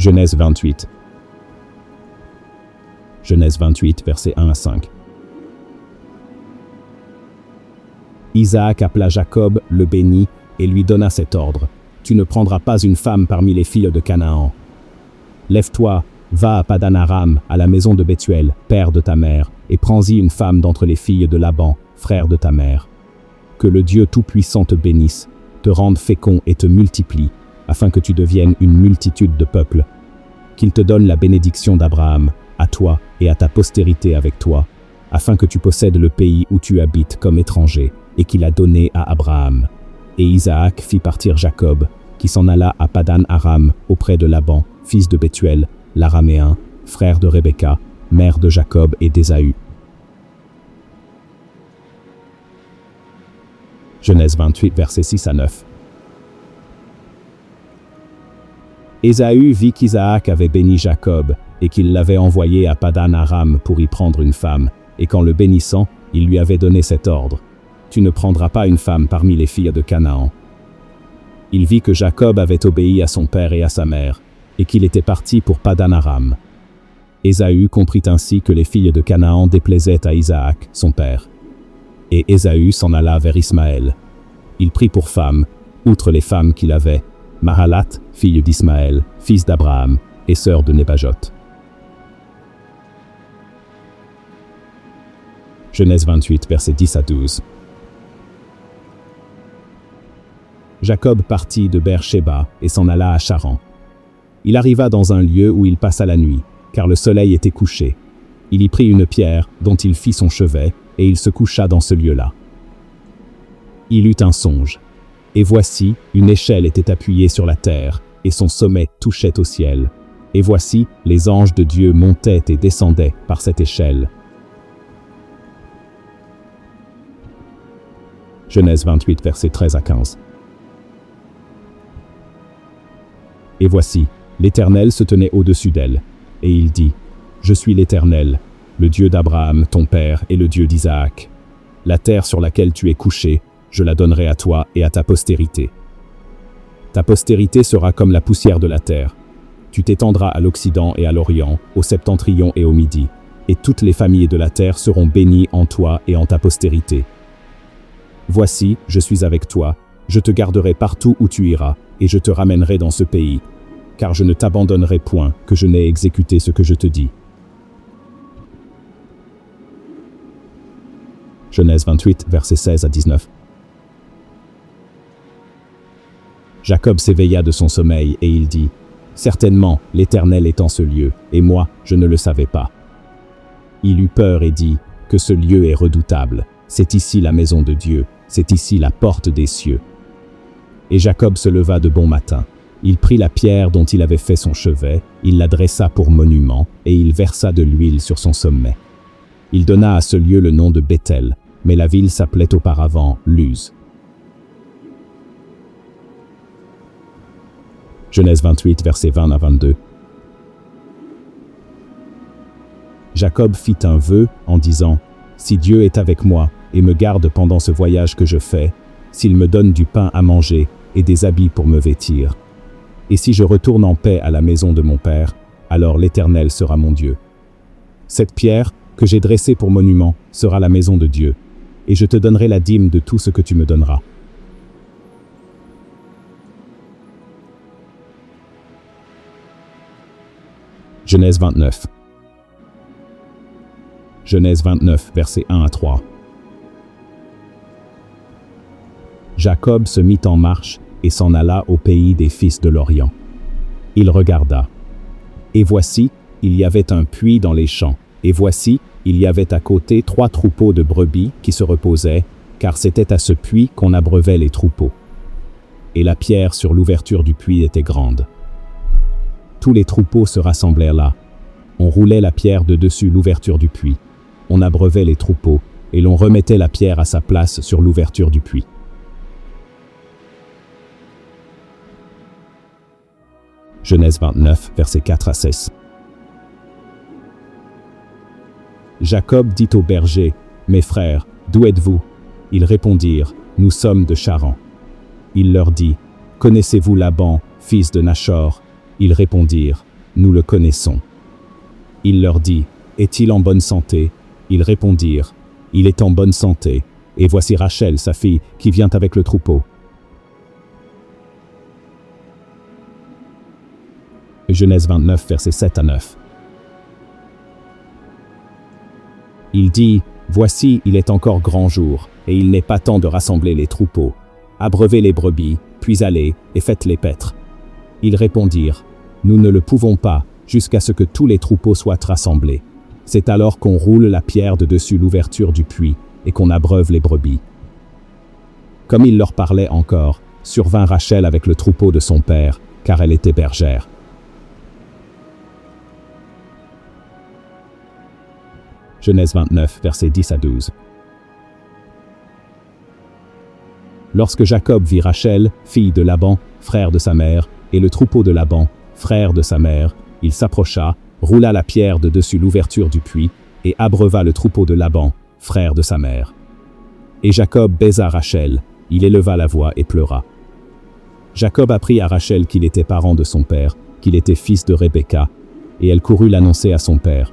Genèse 28. Genèse 28, versets 1 à 5. Isaac appela Jacob, le bénit, et lui donna cet ordre. Tu ne prendras pas une femme parmi les filles de Canaan. Lève-toi, va à Padan-Aram, à la maison de Bethuel, père de ta mère, et prends-y une femme d'entre les filles de Laban, frère de ta mère. Que le Dieu Tout-Puissant te bénisse, te rende fécond et te multiplie, afin que tu deviennes une multitude de peuples. Qu'il te donne la bénédiction d'Abraham, à toi et à ta postérité avec toi, afin que tu possèdes le pays où tu habites comme étranger, et qu'il a donné à Abraham. Et Isaac fit partir Jacob, qui s'en alla à Padan-Aram, auprès de Laban, fils de Bethuel, l'Araméen, frère de Rebecca, mère de Jacob et d'Ésaü. Genèse 28, versets 6 à 9. Ésaü vit qu'Isaac avait béni Jacob, et qu'il l'avait envoyé à Padan-Aram pour y prendre une femme, et qu'en le bénissant, il lui avait donné cet ordre. Tu ne prendras pas une femme parmi les filles de Canaan. Il vit que Jacob avait obéi à son père et à sa mère, et qu'il était parti pour Padan-Aram. Ésaü comprit ainsi que les filles de Canaan déplaisaient à Isaac, son père. Et Ésaü s'en alla vers Ismaël. Il prit pour femme, outre les femmes qu'il avait, Mahalat, fille d'Ismaël, fils d'Abraham, et sœur de Nébajot. Genèse 28, versets 10 à 12. Jacob partit de Beer-Shéba et s'en alla à Charan. Il arriva dans un lieu où il passa la nuit, car le soleil était couché. Il y prit une pierre dont il fit son chevet, et il se coucha dans ce lieu-là. Il eut un songe. Et voici, une échelle était appuyée sur la terre, et son sommet touchait au ciel. Et voici, les anges de Dieu montaient et descendaient par cette échelle. Genèse 28, versets 13 à 15. Et voici, l'Éternel se tenait au-dessus d'elle, et il dit, « Je suis l'Éternel, le Dieu d'Abraham, ton père, et le Dieu d'Isaac. La terre sur laquelle tu es couché, je la donnerai à toi et à ta postérité. Ta postérité sera comme la poussière de la terre. Tu t'étendras à l'Occident et à l'Orient, au septentrion et au Midi, et toutes les familles de la terre seront bénies en toi et en ta postérité. Voici, je suis avec toi, je te garderai partout où tu iras, et je te ramènerai dans ce pays, car je ne t'abandonnerai point que je n'ai exécuté ce que je te dis. » Genèse 28, versets 16 à 19. Jacob s'éveilla de son sommeil, et il dit, « Certainement, l'Éternel est en ce lieu, et moi, je ne le savais pas. » Il eut peur et dit, « Que ce lieu est redoutable, c'est ici la maison de Dieu, c'est ici la porte des cieux. » Et Jacob se leva de bon matin. Il prit la pierre dont il avait fait son chevet, il la dressa pour monument, et il versa de l'huile sur son sommet. Il donna à ce lieu le nom de Béthel, mais la ville s'appelait auparavant Luz. Genèse 28, versets 20 à 22. Jacob fit un vœu en disant, « Si Dieu est avec moi et me garde pendant ce voyage que je fais, s'il me donne du pain à manger et des habits pour me vêtir, et si je retourne en paix à la maison de mon père, alors l'Éternel sera mon Dieu. Cette pierre que j'ai dressée pour monument sera la maison de Dieu, et je te donnerai la dîme de tout ce que tu me donneras. » Genèse 29. Genèse 29, versets 1 à 3. Jacob se mit en marche et s'en alla au pays des fils de l'Orient. Il regarda. Et voici, il y avait un puits dans les champs. Et voici, il y avait à côté 3 troupeaux de brebis qui se reposaient, car c'était à ce puits qu'on abreuvait les troupeaux. Et la pierre sur l'ouverture du puits était grande. Tous les troupeaux se rassemblèrent là. On roulait la pierre de dessus l'ouverture du puits. On abreuvait les troupeaux, et l'on remettait la pierre à sa place sur l'ouverture du puits. Genèse 29, versets 4 à 16. Jacob dit aux bergers, « Mes frères, d'où êtes-vous » Ils répondirent, « Nous sommes de Charan. » Il leur dit, « Connaissez-vous Laban, fils de Nachor » Ils répondirent, nous le connaissons. Il leur dit, est-il en bonne santé? Ils répondirent, il est en bonne santé, et voici Rachel, sa fille, qui vient avec le troupeau. Genèse 29, versets 7 à 9. Il dit, voici, il est encore grand jour, et il n'est pas temps de rassembler les troupeaux. Abreuvez les brebis, puis allez, et faites-les paître. Ils répondirent, nous ne le pouvons pas, jusqu'à ce que tous les troupeaux soient rassemblés. C'est alors qu'on roule la pierre de dessus l'ouverture du puits, et qu'on abreuve les brebis. Comme il leur parlait encore, survint Rachel avec le troupeau de son père, car elle était bergère. Genèse 29, versets 10 à 12. Lorsque Jacob vit Rachel, fille de Laban, frère de sa mère, et le troupeau de Laban, frère de sa mère, il s'approcha, roula la pierre de dessus l'ouverture du puits, et abreuva le troupeau de Laban, frère de sa mère. Et Jacob baisa Rachel, il éleva la voix et pleura. Jacob apprit à Rachel qu'il était parent de son père, qu'il était fils de Rebecca, et elle courut l'annoncer à son père.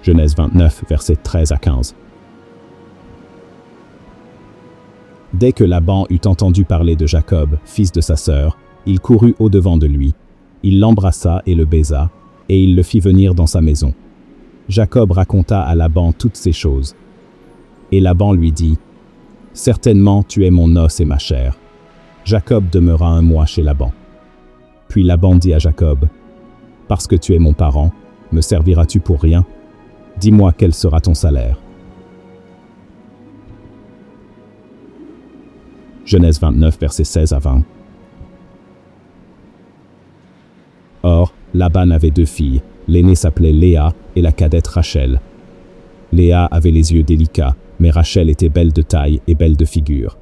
Genèse 29, versets 13 à 15. Dès que Laban eut entendu parler de Jacob, fils de sa sœur, il courut au-devant de lui. Il l'embrassa et le baisa, et il le fit venir dans sa maison. Jacob raconta à Laban toutes ces choses. Et Laban lui dit, « Certainement tu es mon os et ma chair. » Jacob demeura 1 mois chez Laban. Puis Laban dit à Jacob, « Parce que tu es mon parent, me serviras-tu pour rien? Dis-moi quel sera ton salaire. » Genèse 29, versets 16 à 20. Or, Laban avait 2 filles, l'aînée s'appelait Léa et la cadette Rachel. Léa avait les yeux délicats, mais Rachel était belle de taille et belle de figure.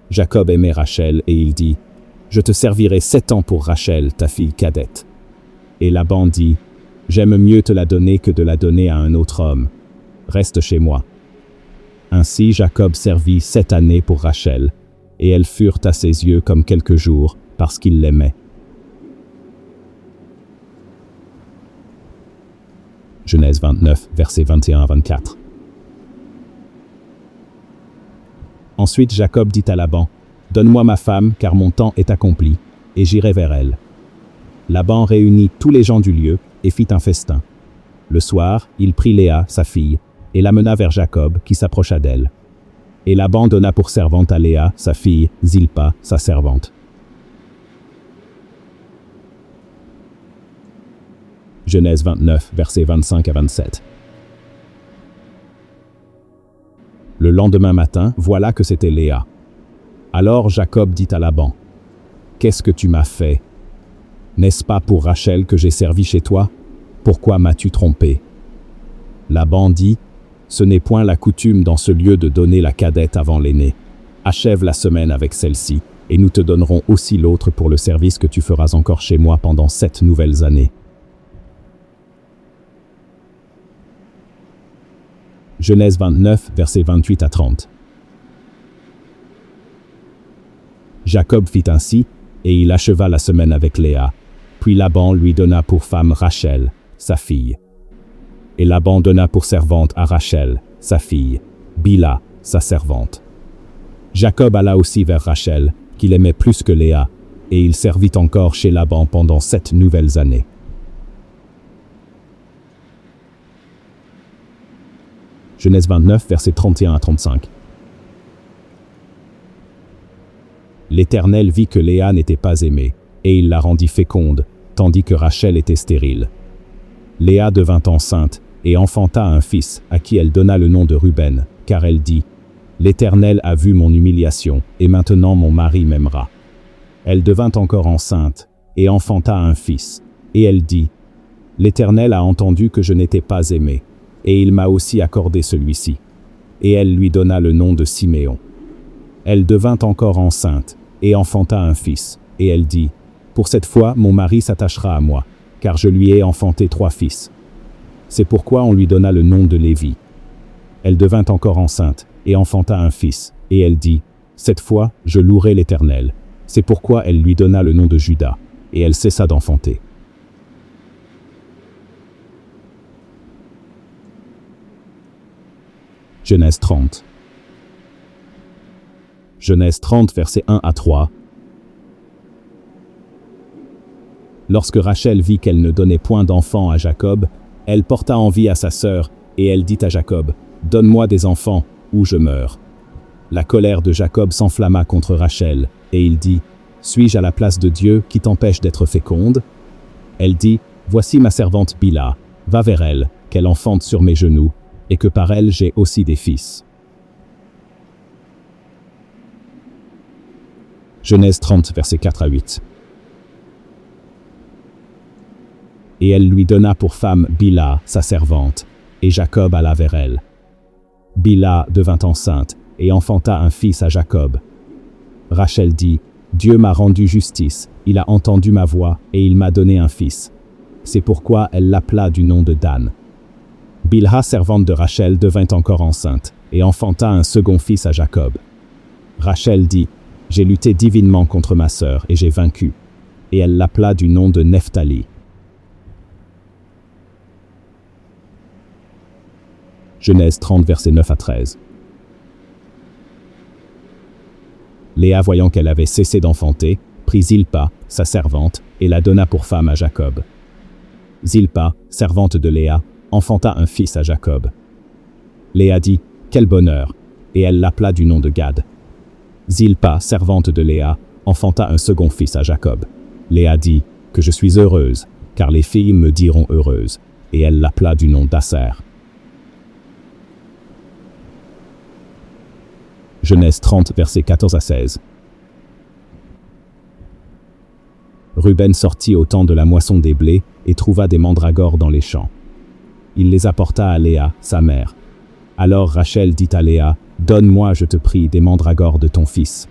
Jacob aimait Rachel et il dit, « Je te servirai 7 ans pour Rachel, ta fille cadette. » Et Laban dit, « J'aime mieux te la donner que de la donner à un autre homme. Reste chez moi. » Ainsi Jacob servit 7 années pour Rachel, et elles furent à ses yeux comme quelques jours, parce qu'il l'aimait. Genèse 29, versets 21 à 24. Ensuite Jacob dit à Laban, « Donne-moi ma femme, car mon temps est accompli, et j'irai vers elle. » Laban réunit tous les gens du lieu et fit un festin. Le soir, il prit Léa, sa fille, et l'amena vers Jacob, qui s'approcha d'elle. Et Laban donna pour servante à Léa, sa fille, Zilpa, sa servante. Genèse 29, versets 25 à 27. Le lendemain matin, voilà que c'était Léa. Alors Jacob dit à Laban, « Qu'est-ce que tu m'as fait? N'est-ce pas pour Rachel que j'ai servi chez toi? Pourquoi m'as-tu trompé? » Laban dit, « Ce n'est point la coutume dans ce lieu de donner la cadette avant l'aînée. Achève la semaine avec celle-ci, et nous te donnerons aussi l'autre pour le service que tu feras encore chez moi pendant 7 nouvelles années. » Genèse 29, versets 28 à 30. Jacob fit ainsi, et il acheva la semaine avec Léa. Puis Laban lui donna pour femme Rachel, sa fille. Et Laban donna pour servante à Rachel, sa fille, Bila, sa servante. Jacob alla aussi vers Rachel, qu'il aimait plus que Léa, et il servit encore chez Laban pendant 7 nouvelles années. Genèse 29, versets 31 à 35. L'Éternel vit que Léa n'était pas aimée, et il la rendit féconde, tandis que Rachel était stérile. Léa devint enceinte, et enfanta un fils, à qui elle donna le nom de Ruben, car elle dit, « L'Éternel a vu mon humiliation, et maintenant mon mari m'aimera. » Elle devint encore enceinte, et enfanta un fils, et elle dit, « L'Éternel a entendu que je n'étais pas aimée, et il m'a aussi accordé celui-ci. » Et elle lui donna le nom de Siméon. Elle devint encore enceinte, et enfanta un fils, et elle dit, « Pour cette fois, mon mari s'attachera à moi, car je lui ai enfanté 3 fils. » C'est pourquoi on lui donna le nom de Lévi. Elle devint encore enceinte, et enfanta un fils, et elle dit, « Cette fois, je louerai l'Éternel, C'est pourquoi elle lui donna le nom de Juda, et elle cessa d'enfanter. Genèse 30. Genèse 30, versets 1 à 3. Lorsque Rachel vit qu'elle ne donnait point d'enfants à Jacob, elle porta envie à sa sœur, et elle dit à Jacob, « Donne-moi des enfants, ou je meurs. » La colère de Jacob s'enflamma contre Rachel, et il dit, « Suis-je à la place de Dieu qui t'empêche d'être féconde ?» Elle dit, « Voici ma servante Bila, va vers elle, qu'elle enfante sur mes genoux, et que par elle j'ai aussi des fils. » Genèse 30, versets 4 à 8. Et elle lui donna pour femme Bila, sa servante, et Jacob alla vers elle. Bila devint enceinte, et enfanta un fils à Jacob. Rachel dit, « Dieu m'a rendu justice, il a entendu ma voix, et il m'a donné un fils. » C'est pourquoi elle l'appela du nom de Dan. Bilha, servante de Rachel, devint encore enceinte, et enfanta un second fils à Jacob. Rachel dit, « J'ai lutté divinement contre ma sœur, et j'ai vaincu. » Et elle l'appela du nom de Nephtali. Genèse 30, versets 9 à 13. Léa, voyant qu'elle avait cessé d'enfanter, prit Zilpa, sa servante, et la donna pour femme à Jacob. Zilpa, servante de Léa, enfanta un fils à Jacob. Léa dit, « Quel bonheur !» Et elle l'appela du nom de Gad. Zilpa, servante de Léa, enfanta un second fils à Jacob. Léa dit, « Que je suis heureuse, car les filles me diront heureuse. » Et elle l'appela du nom d'Asser. Genèse 30, versets 14 à 16. Ruben sortit au temps de la moisson des blés et trouva des mandragores dans les champs. Il les apporta à Léa, sa mère. Alors Rachel dit à Léa, « Donne-moi, je te prie, des mandragores de ton fils. »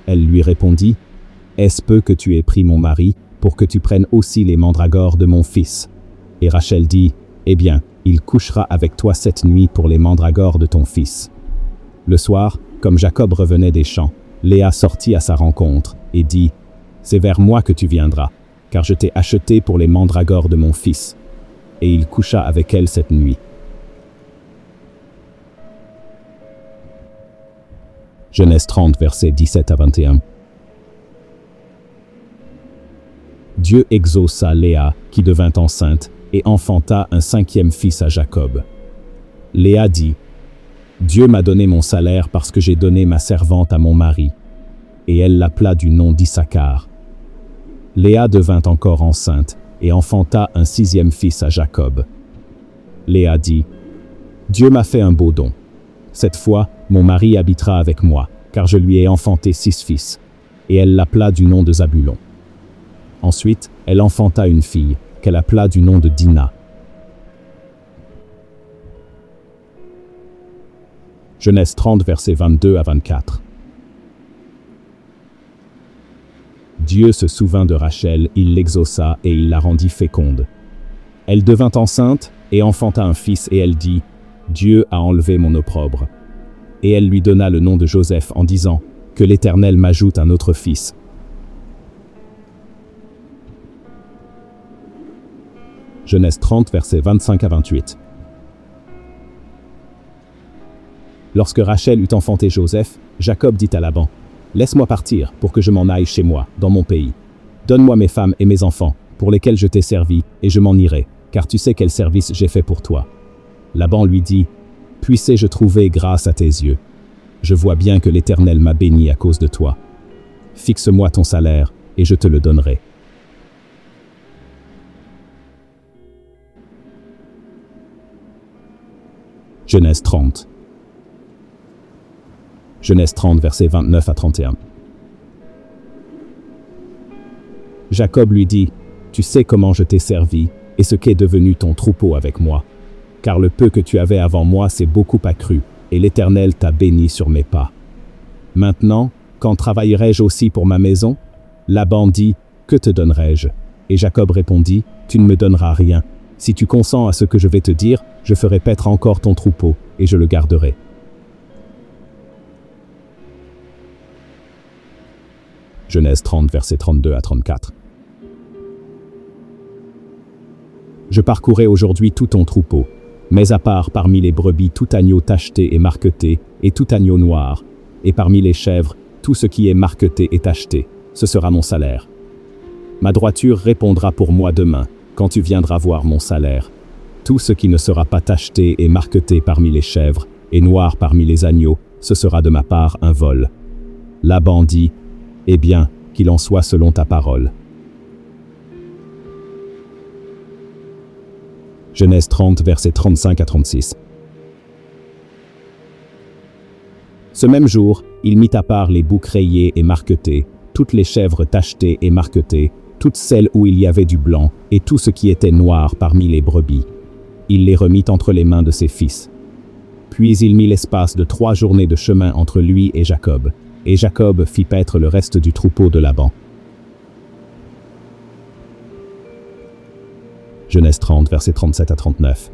Elle lui répondit, « Est-ce peu que tu aies pris mon mari, pour que tu prennes aussi les mandragores de mon fils ?» Et Rachel dit, « Eh bien, il couchera avec toi cette nuit pour les mandragores de ton fils. » Le soir, comme Jacob revenait des champs, Léa sortit à sa rencontre et dit, « C'est vers moi que tu viendras, car je t'ai acheté pour les mandragores de mon fils. » Et il coucha avec elle cette nuit. Genèse 30, versets 17 à 21. Dieu exauça Léa, qui devint enceinte, et enfanta un cinquième fils à Jacob. Léa dit, « Dieu m'a donné mon salaire parce que j'ai donné ma servante à mon mari. » Et elle l'appela du nom d'Issachar. Léa devint encore enceinte et enfanta un sixième fils à Jacob. Léa dit, « Dieu m'a fait un beau don. Cette fois, mon mari habitera avec moi, car je lui ai enfanté 6 fils. » Et elle l'appela du nom de Zabulon. Ensuite, elle enfanta une fille, qu'elle appela du nom de Dina. Genèse 30, versets 22 à 24. Dieu se souvint de Rachel, il l'exauça et il la rendit féconde. Elle devint enceinte et enfanta un fils et elle dit, « Dieu a enlevé mon opprobre. » Et elle lui donna le nom de Joseph en disant, « Que l'Éternel m'ajoute un autre fils. » Genèse 30, versets 25 à 28. Lorsque Rachel eut enfanté Joseph, Jacob dit à Laban, « Laisse-moi partir pour que je m'en aille chez moi, dans mon pays. Donne-moi mes femmes et mes enfants, pour lesquels je t'ai servi, et je m'en irai, car tu sais quel service j'ai fait pour toi. » Laban lui dit, « Puissé-je trouver grâce à tes yeux? Je vois bien que l'Éternel m'a béni à cause de toi. Fixe-moi ton salaire, et je te le donnerai. » Genèse 30. Genèse 30, versets 29 à 31. Jacob lui dit, « Tu sais comment je t'ai servi, et ce qu'est devenu ton troupeau avec moi. Car le peu que tu avais avant moi s'est beaucoup accru, et l'Éternel t'a béni sur mes pas. Maintenant, quand travaillerai-je aussi pour ma maison? » Laban dit, « Que te donnerai-je? » Et Jacob répondit, « Tu ne me donneras rien. Si tu consens à ce que je vais te dire, je ferai paître encore ton troupeau, et je le garderai. » Genèse 30, versets 32 à 34. Je parcourais aujourd'hui tout ton troupeau, mais à part parmi les brebis tout agneau tacheté et marqueté, et tout agneau noir, et parmi les chèvres, tout ce qui est marqueté et tacheté, ce sera mon salaire. Ma droiture répondra pour moi demain, quand tu viendras voir mon salaire. Tout ce qui ne sera pas tacheté et marqueté parmi les chèvres, et noir parmi les agneaux, ce sera de ma part un vol. Laban dit, eh bien, qu'il en soit selon ta parole. Genèse 30, versets 35 à 36. Ce même jour, il mit à part les boucs rayés et marquetés, toutes les chèvres tachetées et marquetées, toutes celles où il y avait du blanc, et tout ce qui était noir parmi les brebis. Il les remit entre les mains de ses fils. Puis il mit l'espace de 3 journées de chemin entre lui et Jacob fit paître le reste du troupeau de Laban. Genèse 30, versets 37 à 39.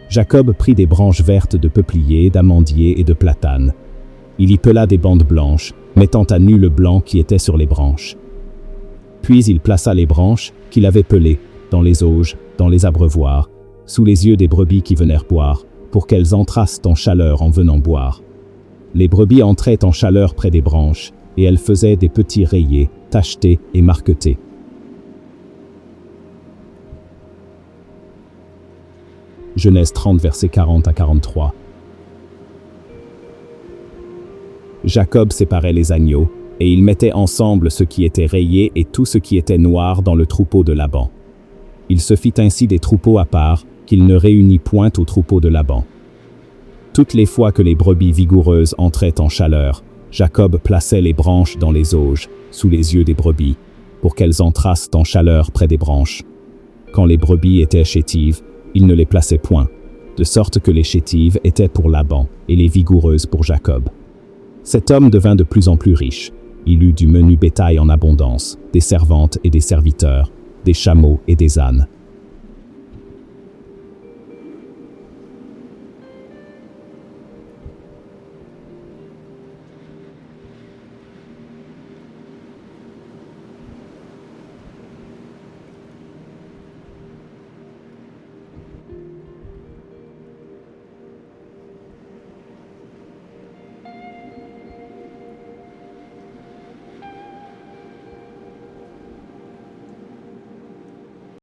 Jacob prit des branches vertes de peuplier, d'amandier et de platane. Il y pela des bandes blanches, mettant à nu le blanc qui était sur les branches. Puis il plaça les branches qu'il avait pelées dans les auges, dans les abreuvoirs, sous les yeux des brebis qui venèrent boire, pour qu'elles entrassent en chaleur en venant boire. Les brebis entraient en chaleur près des branches, et elles faisaient des petits rayés, tachetés et marquetés. Genèse 30, versets 40 à 43. Jacob séparait les agneaux, et il mettait ensemble ce qui était rayé et tout ce qui était noir dans le troupeau de Laban. Il se fit ainsi des troupeaux à part, qu'il ne réunit point au troupeau de Laban. Toutes les fois que les brebis vigoureuses entraient en chaleur, Jacob plaçait les branches dans les auges, sous les yeux des brebis, pour qu'elles entrassent en chaleur près des branches. Quand les brebis étaient chétives, il ne les plaçait point, de sorte que les chétives étaient pour Laban et les vigoureuses pour Jacob. Cet homme devint de plus en plus riche. Il eut du menu bétail en abondance, des servantes et des serviteurs, des chameaux et des ânes.